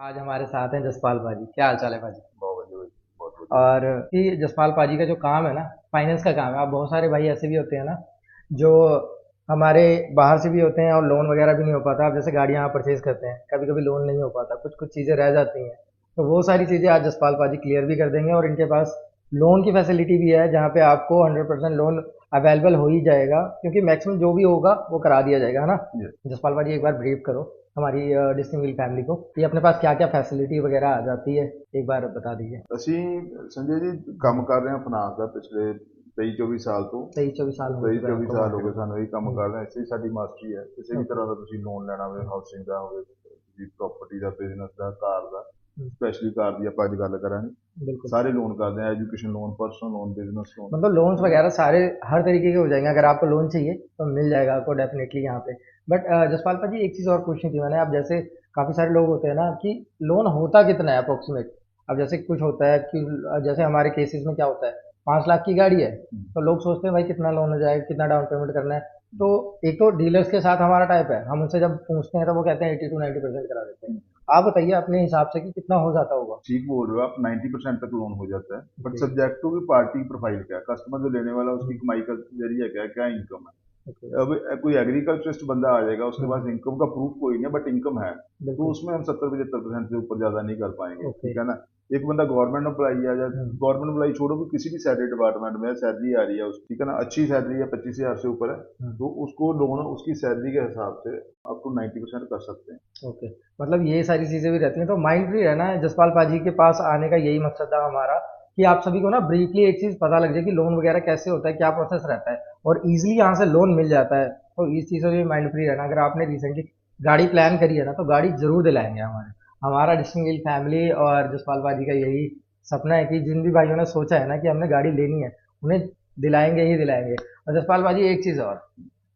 आज हमारे साथ हैं जसपाल भाजी। क्या हाल चाल है भाजी? बहुत बढ़िया भाई। बहुत बढ़िया। और ये जसपाल पाजी का जो काम है ना, फाइनेंस का काम है। अब बहुत सारे भाई ऐसे भी होते हैं ना, जो हमारे बाहर से भी होते हैं और लोन वगैरह भी नहीं हो पाता। अब जैसे गाड़ियाँ आप परचेज करते हैं, कभी कभी लोन नहीं हो पाता, कुछ कुछ चीज़ें रह जाती हैं। तो वो सारी चीज़ें आज जसपाल पाजी क्लियर भी कर देंगे, और इनके पास लोन की फैसिलिटी भी है, जहाँ पे आपको 100% लोन अवेलेबल हो ही जाएगा, क्योंकि मैक्सिमम जो भी होगा वो करा दिया जाएगा, है ना? ये जसपाल भाजी, एक बार ब्रीफ करो हमारी डिस्टिंगविल फैमिली को कि अपने पास क्या क्या फैसिलिटी वगैरह आ जाती है, एक बार बता दीजिए। ਅਸੀਂ ਸੰਜੇ ਜੀ ਕੰਮ ਕਰ ਰਹੇ ਹਾਂ ਫਾਈਨਾਂਸ ਦਾ ਪਿਛਲੇ 23-24 ਸਾਲ ਤੋਂ। 23-24 साल हो ਤੇਈ चुका है ਚੌਵੀ आपको ਸਾਲ हो मार्केट गए में। ਸਾਨੂੰ ਇਹ ਕੰਮ हम्म, ਕਰ ਰਹੇ ਹਾਂ। ਇਸੇ ਸਾਡੀ ਮਾਸਟਰੀ ਹੈ। ਕਿਸੇ ਵੀ ओके। ਤਰ੍ਹਾਂ ਦਾ ਤੁਸੀਂ ਲੋਨ ਲੈਣਾ ਹੋਵੇ, हम्म, ਹਾਊਸਿੰਗ ਦਾ ਹੋਵੇ, ਤੁਸੀਂ ਪ੍ਰਾਪਰਟੀ ਦਾ, ਬਿਜ਼ਨਸ ਦਾ, ਕਾਰ ਦਾ, हम्म, ਸਪੈਸ਼ਲੀ ਕਾਰ ਦੀ ਆਪਾਂ ਅੱਜ ਗੱਲ ਕਰਾਂਗੇ। बिल्कुल। ਸਾਰੇ ਲੋन ਕਰਦੇ ਹਾਂ, education loan, personal loan, business loan. मतलब लोन्स वगैरह सारे हर तरीके के हो जाएंगे। अगर आपको लोन चाहिए तो मिल जाएगा आपको डेफिनेटली यहाँ पे। बट जसपाल भाजी, एक चीज़ और पूछनी थी मैंने। अब जैसे काफ़ी सारे लोग होते हैं ना कि लोन होता कितना है अप्रोक्सीमेट। अब जैसे कुछ होता है कि जैसे हमारे केसेस में क्या होता है, 5 लाख की गाड़ी है, तो लोग सोचते हैं भाई कितना लोन हो जाएगा, कितना डाउन पेमेंट करना है। तो एक तो डीलर्स के साथ हमारा टाइप है, हम उनसे जब पूछते हैं तो वो कहते हैं 80 to 90% करा देते हैं। आप बताइए अपने हिसाब से कि कितना हो जाता होगा। ठीक बोल रहे हो आप, 90% तक लोन हो जाता है, बट ओके। सब्जेक्ट टू भी पार्टी प्रोफाइल क्या है, कस्टमर जो लेने वाला है, उसकी हम्म, कमाई का जरिया क्या है, क्या इनकम है। ओके। अब कोई एग्रीकल्चरिस्ट बंदा आ जाएगा, उसके पास हम्म, इनकम का प्रूफ कोई नहीं है, बट इनकम है, तो बिल्कुल। उसमें हम 70-75% से ऊपर ज्यादा नहीं कर पाएंगे, ओके। ठीक है ना। एक बंदा गवर्नमेंट एम्प्लॉई है, या हम्म, गवर्नमेंट एम्प्लॉई छोड़ो कि किसी भी सैलरी डिपार्टमेंट में सैलरी आ रही है उसकी, ठीक है ना, अच्छी सैलरी है, 25,000 से ऊपर है, हम्म, तो उसको लोन उसकी सैलरी के हिसाब से अप टू 90% कर सकते हैं। ओके। मतलब ये सारी चीजें भी रहती हैं, तो माइंड फ्री रहना है। जसपाल पाजी के पास आने का यही मकसद था हमारा, कि आप सभी को ना ब्रीफली एक चीज पता लग जाए कि लोन वगैरह कैसे होता है, क्या प्रोसेस रहता है, और इजीली यहाँ से लोन मिल जाता है। तो इस चीज से भी माइंड फ्री रहना। अगर आपने रिसेंटली गाड़ी प्लान करी है ना, तो गाड़ी जरूर दिलाएंगे। हमारे हमारा डिस्टिंग फैमिली और जसपाल पाजी का यही सपना है कि जिन भी भाइयों ने सोचा है ना कि हमने गाड़ी लेनी है, उन्हें दिलाएंगे ही दिलाएंगे। और जसपाल पाजी, एक चीज और,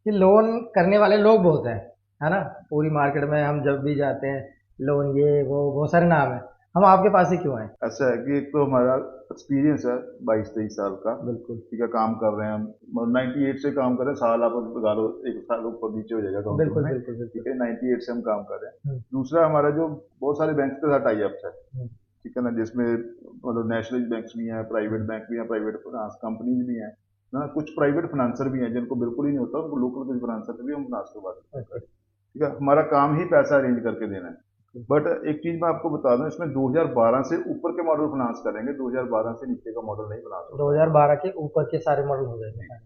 कि लोन करने वाले लोग बहुत हैं, है ना? पूरी मार्केट में हम जब भी जाते हैं, लोन ये वो बहुत सारे नाम है। हम आपके पास ही क्यों आए? ऐसा है कि एक तो हमारा एक्सपीरियंस है 22-23 साल का, बिल्कुल। ठीक है, काम कर रहे हैं हम, 98 से काम कर रहे हैं, साल आप लगा लो, एक साल ऊपर नीचे हो जाएगा काउंटिंग बिल्कुल में, बिल्कुल ठीक बिल्कुल। है, 98 से हम काम कर रहे हैं। हम्म, दूसरा हमारा जो बहुत सारे बैंक के साथ टाई अप्स है, हम्म, ठीक है ना, जिसमें मतलब नेशनल बैंक्स भी हैं, प्राइवेट हम्म, बैंक भी हैं, प्राइवेट फाइनेंस कंपनीज भी हैं ना, कुछ प्राइवेट फाइनेंसर भी हैं जिनको बिल्कुल ही नहीं होता, उनको लोकल कुछ फाइनेंसर से भी हम फाइनेंस करवा सकते हैं ओके। गाड़ी, ठीक है। हमारा काम ही पैसा अरेंज करके देना है। बट एक चीज मैं आपको बता दूं, इसमें 2012 से ऊपर के मॉडल फाइनेंस करेंगे, 2012 से नीचे का मॉडल नहीं फाइनेंस होता हमारा। 2012 के ऊपर के सारे मॉडल हो जाएंगे जी। सारे।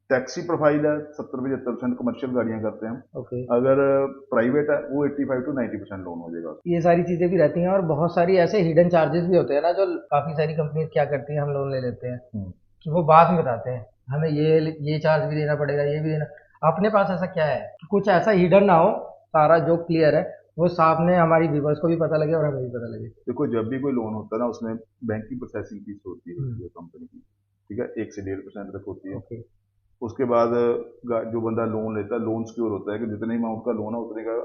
टैक्सी प्रोफाइल है, 70-75% कमर्शियल गाड़ियां करते हैं ओके। हम। अगर प्राइवेट है वो 85 to 90% लोन हो जाएगा। ये सारी चीजें भी रहती हैं, और बहुत सारी ऐसे हिडन चार्जेस भी होते हैं ना, जो काफी सारी कंपनी क्या करती है, हम लोन ले लेते हैं हम्म। कि वो बाद में बताते हैं हमें ये चार्ज भी देना पड़ेगा, ये भी देना। अपने पास ऐसा क्या है कि कुछ ऐसा हिडन ना हो, सारा जो क्लियर है वो सामने हमारी व्यूवर्स को भी पता लगे और हमें भी पता लगे। देखो, जब भी कोई लोन होता है ना, उसमें बैंक की प्रोसेसिंग फीस होती हम्म, है कंपनी की, ठीक है, 1 से 1.5% तक होती है। ओके। उसके बाद जो बंदा लोन लेता है, लोन सिक्योर होता है कि जितने अमाउंट का लोन है उतने का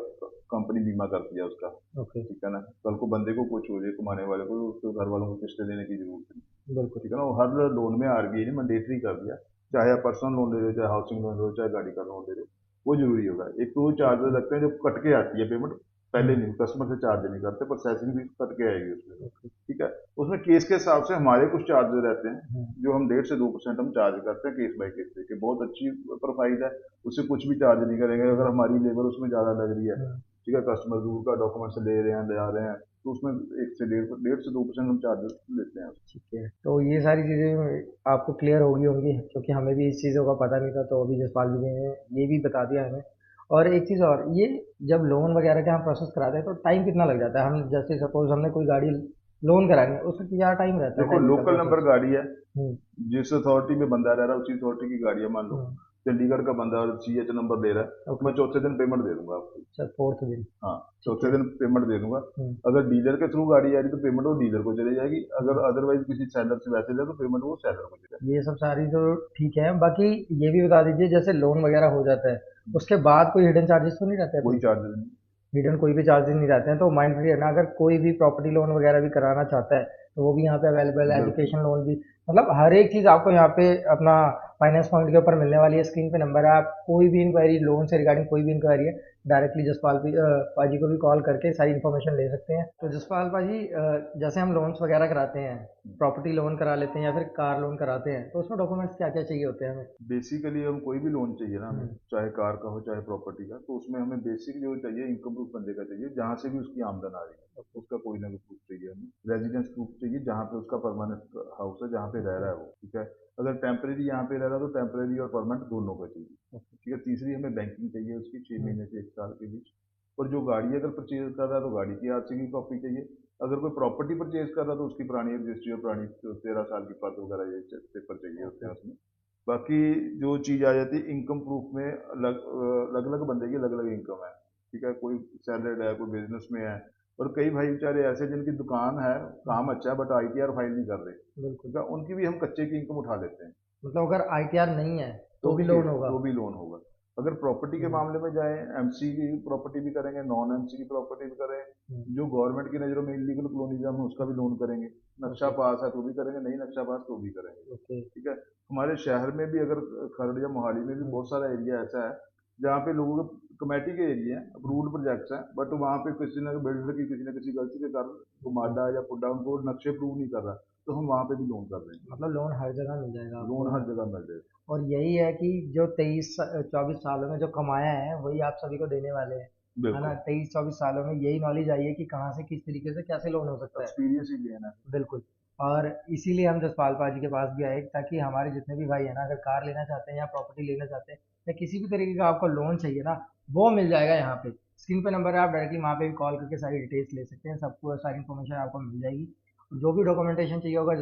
कंपनी बीमा करती है उसका, ओके। ठीक है ना। कल को बंदे को कुछ हो जाए, कमाने वाले को, उसके घर वालों को किस्तें देने की जरूरत नहीं, बिल्कुल। ठीक है ना। वो हर लोन में आरबीआई ने मैंडेटरी कर दिया, चाहे आप पर्सनल लोन ले रहे हो, चाहे हाउसिंग लोन ले रहे हो, चाहे गाड़ी का लोन ले रहे हो, वो जरूरी होगा। एक तो वो चार्जेस ओके। लगते हैं जो कट के आती है पेमेंट, पहले हम्म, नहीं, कस्टमर से चार्ज नहीं करते, प्रोसेसिंग भी कट के आएगी उसमें, ओके। ठीक है। उसमें केस के हिसाब से हमारे कुछ चार्जेस रहते हैं, हम्म, जो हम 1.5 से 2% हम चार्ज करते हैं केस बाय केस पे, बहुत अच्छी प्रोफाइल है, उससे कुछ भी चार्ज नहीं करेंगे। अगर हम्म, हमारी लेबर उसमें ज़्यादा लग रही है, हम्म, ठीक है, कस्टमर दूर का डॉक्यूमेंट्स ले रहे हैं, ले आ रहे हैं, तो उसमें 1 से 1.5 से 2% हम चार्जेस लेते हैं। ठीक है। तो ये सारी चीज़ें आपको क्लियर होगी होंगी, क्योंकि हमें भी इस चीज़ों का पता नहीं था, तो अभी जसपाल जी ने ये भी बता दिया हमें। और एक चीज़ और, ये जब लोन वगैरह का हम प्रोसेस कराते हैं तो टाइम कितना लग जाता है? हम जैसे सपोज हमने कोई गाड़ी लोन करानी है, उसका क्या टाइम रहता है, देखो, टेन्यूर का लोकल नंबर प्रोसेस? गाड़ी है, हम्म, जिस अथॉरिटी में बंदा रह रहा है उसी अथॉरिटी की गाड़ी है, मान लो हम्म, चंडीगढ़ का बंदा CH नंबर ले रहा है, तो ओके। मैं चौथे दिन पेमेंट दे दूंगा आपको। अच्छा, 4th दिन। हाँ, ठीक चौथे है। दिन पेमेंट दे दूंगा। हम्म, अगर डीलर के थ्रू गाड़ी आ रही तो पेमेंट वो डीलर को चली जाएगी, हम्म। अगर अदरवाइज किसी सेलर से वैसे ले तो पेमेंट वो सेलर को चलेगी। ये सब सारी तो ठीक है। बाकी ये भी बता दीजिए, जैसे लोन वगैरह हो जाता है, उसके बाद कोई हिडन चार्जेस तो नहीं रहते कोई अपने? चार्जेस नहीं। हिडन कोई भी चार्जेस नहीं रहते हैं, तो माइंड फ्री है ना। अगर कोई भी प्रॉपर्टी लोन वगैरह भी कराना चाहता है, तो वो भी यहाँ पे अवेलेबल है। बिल्कुल। एजुकेशन लोन भी, मतलब हर एक चीज़ आपको यहाँ पे अपना फाइनेंस पॉइंट के ऊपर मिलने वाली है, स्क्रीन पे नंबर है। आप कोई भी इंक्वायरी, लोन से रिगार्डिंग कोई भी इंक्वायरी है, डायरेक्टली जसपाल पाजी को भी कॉल करके सारी इन्फॉर्मेशन ले सकते हैं। तो जसपाल पाजी, जैसे हम लोन्स वगैरह कराते हैं, प्रॉपर्टी लोन करा लेते हैं या फिर कार लोन कराते हैं, तो उसमें डॉक्यूमेंट्स क्या क्या चाहिए होते हैं हमें? बेसिकली हम कोई भी लोन चाहिए ना हमें, हम्म, चाहे कार का हो चाहे प्रॉपर्टी का, तो उसमें हमें बेसिक जो चाहिए इनकम प्रूफ बंदे का चाहिए, जहाँ से भी उसकी आमदन आ रही है उसका कोई ना कोई प्रूफ चाहिए हमें। रेजिडेंस प्रूफ चाहिए, जहाँ पे उसका परमानेंट हाउस है, जहाँ पे रह रहा है वो, ठीक है। अगर टेम्परेरी यहाँ पे रह रहा है तो टेम्परेरी और परमानेंट दोनों का चाहिए, ठीक है। तीसरी हमें बैंकिंग चाहिए उसकी 6 महीने से 1 साल के बीच। और जो गाड़ी अगर परचेज कर रहा है तो गाड़ी की आरसी की कॉपी चाहिए। अगर कोई प्रॉपर्टी परचेज कर रहा है तो उसकी पुरानी रजिस्ट्री और पुरानी 13 साल की पद वगैरह ये पेपर चाहिए होते हैं उसमें। बाकी जो चीज़ आ जाती है इनकम प्रूफ में, अलग अलग बंदे की अलग अलग इनकम है, ठीक है। कोई सैलरीड है, कोई बिजनेस में है, और कई भाई बेचारे ऐसे जिनकी दुकान है, काम अच्छा है, बट आईटीआर फाइल नहीं कर रहे, बिल्कुल। ठीक है। उनकी भी हम कच्चे की इनकम उठा लेते हैं, मतलब अगर आईटीआर नहीं है तो भी लोन होगा? तो भी लोन होगा। अगर प्रॉपर्टी के हम्म, मामले में जाए, एमसी की प्रॉपर्टी भी करेंगे, नॉन एमसी की प्रॉपर्टी भी करें, हम्म, जो गवर्नमेंट की नज़रों में इलीगल कॉलोनिज्म है उसका भी लोन करेंगे। नक्शा ओके। पास है तो भी करेंगे, नहीं नक्शा पास तो भी करेंगे, ओके। ठीक है। हमारे शहर में भी, अगर खरड़ या मोहाली में भी हम्म, बहुत सारा एरिया ऐसा है जहाँ पे लोगों के कमेटी के एरिया हैं, अप्रूव्ड प्रोजेक्ट्स हैं, बट वहाँ पे किसी न बिल्डर की किसी न किसी गलती के कारण गुमाडा या पुड्डा उनको नक्शे अप्रूव नहीं कर रहा, तो हम वहाँ पे भी लोन कर रहे हैं। मतलब लोन हर जगह मिल जाएगा लोन आपको? हर जगह मिल जाएगा। और यही है कि जो 23-24 सालों में जो कमाया है वही आप सभी को देने वाले हैं, है ना? बिल्कुल, 23-24 सालों में यही नॉलेज आई है कि कहाँ से किस तरीके से कैसे लोन हो सकता है। एक्सपीरियंस ही लेना है। बिल्कुल। और इसीलिए हम जसपाल पाजी के पास भी आए, ताकि हमारे जितने भी भाई है ना, अगर कार लेना चाहते हैं या प्रॉपर्टी लेना चाहते हैं या किसी भी तरीके का आपको लोन चाहिए ना, वो मिल जाएगा यहाँ पे। स्क्रीन पे नंबर है, आप डायरेक्टली वहाँ पे भी कॉल करके सारी डिटेल्स ले सकते हैं, सबको सारी इन्फॉर्मेशन आपको मिल जाएगी। जो भी डॉक्यूमेंटेशन चाहिए होगा,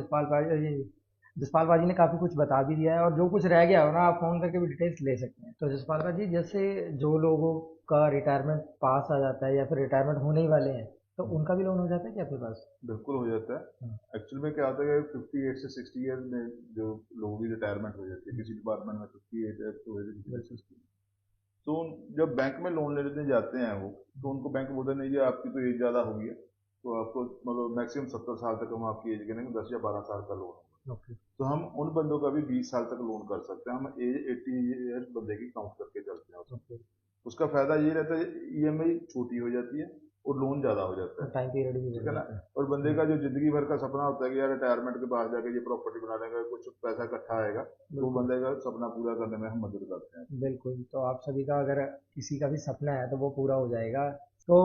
जसपाल पाजी ने काफ़ी कुछ बता भी दिया है, और जो कुछ रह गया हो ना, आप फ़ोन करके भी डिटेल्स ले सकते हैं। तो जसपाल पाजी, जैसे जो लोगों का रिटायरमेंट पास आ जाता है या फिर रिटायरमेंट होने ही वाले हैं, तो उनका भी लोन हो जाता है क्या आपके पास? बिल्कुल हो जाता हम्म, है। एक्चुअल में क्या होता है कि 58 से 60 ईयर में जो लोगों की रिटायरमेंट हो जाती है, किसी डिपार्टमेंट में 58 है तो वैसे किसी में बिल्कुल। 60। तो जब बैंक में लोन लेने जाते हैं वो, तो उनको बैंक बोलते नहीं जी आपकी तो एज ज़्यादा हो गई है, तो आपको मतलब मैक्सिमम 70 साल तक हम आपकी एज गिनेंगे, 10 या 12 साल का लोन होगा। ओके। तो हम उन बंदों का भी 20 साल तक लोन कर सकते हैं, हम एज 80 ईयर्स बंदे की काउंट करके चलते हैं उसमें। ओके। उसका फायदा ये रहता है, ईएमआई छोटी हो जाती है और लोन ज़्यादा हो जाता और है, टाइम पीरियड भी ठीक बढ़ है ना। जाता है। और बंदे का जो जिंदगी भर का सपना होता है कि यार रिटायरमेंट के बाद जाके ये प्रॉपर्टी बना लेंगे, कुछ पैसा इकट्ठा आएगा, तो वो बिल्कुल। बंदे का सपना पूरा करने में हम मदद करते हैं। बिल्कुल, तो आप सभी का अगर किसी का भी सपना है तो वो पूरा हो जाएगा। तो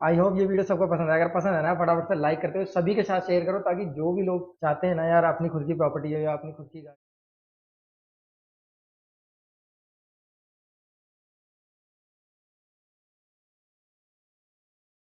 आई होप ये वीडियो सबको पसंद आएगा। अगर पसंद है ना, फटाफट से लाइक करते हुए सभी के साथ शेयर करो, ताकि जो भी लोग चाहते हैं ना यार, अपनी खुद की प्रॉपर्टी हो या अपनी खुद की